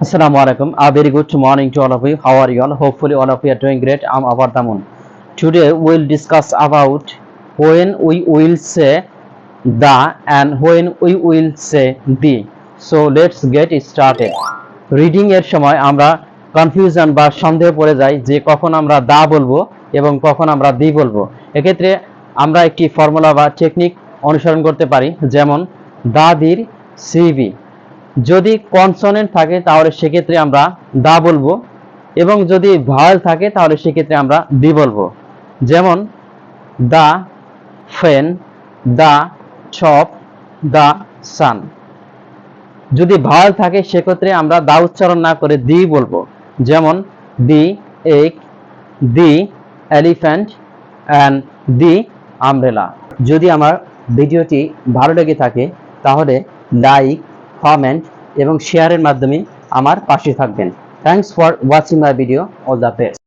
Assalamu alaikum. A very good morning to all of you. How are you all? Hopefully all of you are doing great. I'm Abar Damun. Today we'll discuss about when we will say the and when we will say the. So let's get started. Reading এর সময় আমরা confusion বা সন্দেহে পড়ে যাই যে কখন আমরা দা বলবো এবং কখন আমরা দি বলবো। এক্ষেত্রে আমরা একটি ফর্মুলা বা টেকনিক অনুসরণ করতে পারি, যেমন দা দির সিবি। যদি কনসোনেন্ট থাকে তাহলে সেক্ষেত্রে আমরা দা বলবো, এবং যদি ভাওয়েল থাকে তাহলে সেক্ষেত্রে আমরা দি বলবো। যেমন দা ফেন, দা চপ, দা সান। যদি ভাওয়েল থাকে সেক্ষেত্রে আমরা দা উচ্চারণ না করে দি বলবো। যেমন the egg, the elephant and the umbrella. যদি আমার ভিডিওটি ভালো লেগে থাকে তাহলে লাইক, কমেন্ট এবং শেয়ারের মাধ্যমে আমার পাশে থাকবেন। Thanks for watching my video. All the best.